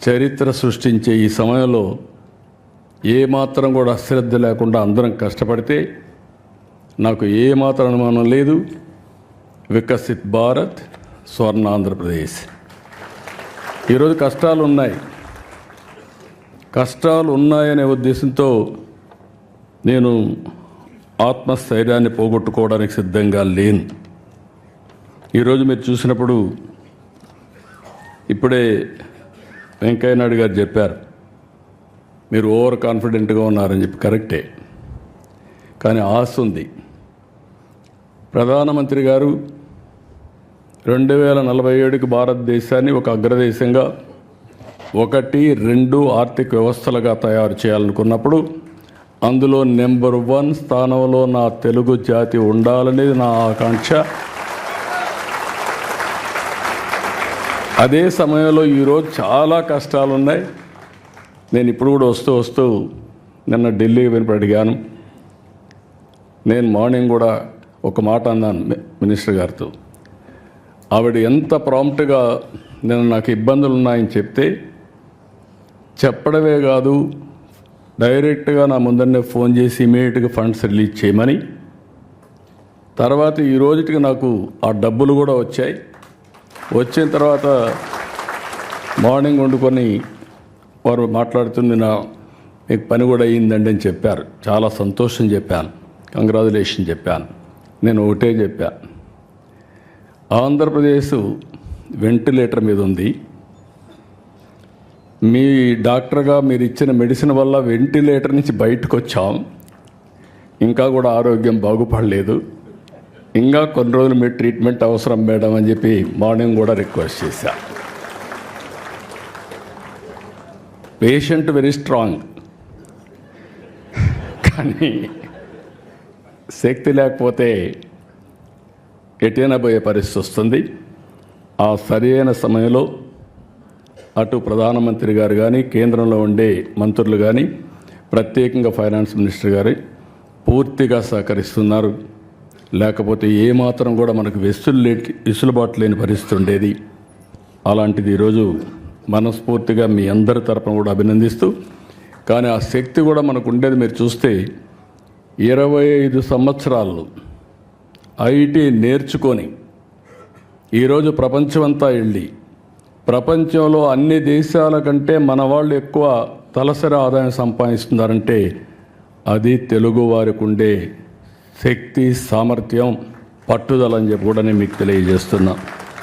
చరిత్ర సృష్టించే ఈ సమయంలో ఏమాత్రం కూడా అశ్రద్ధ లేకుండా అందరం కష్టపడితే నాకు ఏమాత్రం అనుమానం లేదు, వికసిత్ భారత్, స్వర్ణ ఆంధ్రప్రదేశ్. ఈరోజు కష్టాలు ఉన్నాయనే ఉద్దేశంతో నేను ఆత్మస్థైర్యాన్ని పోగొట్టుకోవడానికి సిద్ధంగా లేను. ఈరోజు మీరు చూసినప్పుడు ఇప్పుడే వెంకయ్య నాయుడు గారు చెప్పారు, మీరు ఓవర్ కాన్ఫిడెంట్గా ఉన్నారని చెప్పి. కరెక్టే, కానీ ఆశ ఉంది. ప్రధానమంత్రి గారు 2047కి భారతదేశాన్ని ఒక అగ్రదేశంగా 1, 2 ఆర్థిక వ్యవస్థలుగా తయారు చేయాలనుకున్నప్పుడు అందులో నెంబర్ 1 స్థానంలో నా తెలుగు జాతి ఉండాలనేది నా ఆకాంక్ష. అదే సమయంలో ఈరోజు చాలా కష్టాలు ఉన్నాయి. నేను ఇప్పుడు కూడా వస్తూ నిన్న ఢిల్లీకి వెళ్ళి అడిగాను. నేను మార్నింగ్ కూడా ఒక మాట అన్నాను మినిస్టర్ గారితో. ఆవిడ ఎంత ప్రాంప్ట్గా నేను నాకు ఇబ్బందులు ఉన్నాయని చెప్తే, చెప్పడమే కాదు డైరెక్ట్గా నా ముందరనే ఫోన్ చేసి ఇమీడియట్గా ఫండ్స్ రిలీజ్ చేయమని. తర్వాత ఈ రోజుకి నాకు ఆ డబ్బులు కూడా వచ్చాయి. వచ్చిన తర్వాత మార్నింగ్ వండుకొని వారు మాట్లాడుతుంది, మీకు పని కూడా అయ్యిందండి అని చెప్పారు. చాలా సంతోషం చెప్పాను, కంగ్రాచులేషన్ చెప్పాను. నేను ఒకటే చెప్పా, ఆంధ్రప్రదేశ్ వెంటిలేటర్ మీద ఉంది. మీ డాక్టర్గా మీరు ఇచ్చిన మెడిసిన్ వల్ల వెంటిలేటర్ నుంచి బయటకు వచ్చాం. ఇంకా కూడా ఆరోగ్యం బాగుపడలేదు. ఇంకా కొన్ని రోజులు మీ ట్రీట్మెంట్ అవసరం మేడం అని చెప్పి మార్నింగ్ కూడా రిక్వెస్ట్ చేశా. పేషెంట్ వెరీ స్ట్రాంగ్, కానీ శక్తి లేకపోతే ఎటైనా పోయే పరిస్థితి వస్తుంది. ఆ సరైన సమయంలో అటు ప్రధానమంత్రి గారు కానీ, కేంద్రంలో ఉండే మంత్రులు కానీ, ప్రత్యేకంగా ఫైనాన్స్ మినిస్టర్ గారు పూర్తిగా సహకరిస్తున్నారు. లేకపోతే ఏమాత్రం కూడా మనకు వెసులుబాటు లేని పరిస్థితి ఉండేది. అలాంటిది ఈరోజు మనస్ఫూర్తిగా మీ అందరి తరపున కూడా అభినందిస్తూ, కానీ ఆ శక్తి కూడా మనకు ఉండేది. మీరు చూస్తే 25 సంవత్సరాలు ఐటీ నేర్చుకొని ఈరోజు ప్రపంచమంతా వెళ్ళి ప్రపంచంలో అన్ని దేశాల కంటే మన వాళ్ళు ఎక్కువ తలసరి ఆదాయం సంపాదిస్తున్నారంటే అది తెలుగు వారికి ఉండే శక్తి, సామర్థ్యం, పట్టుదల అని చెప్పి కూడా నేను మీకు తెలియజేస్తున్నా.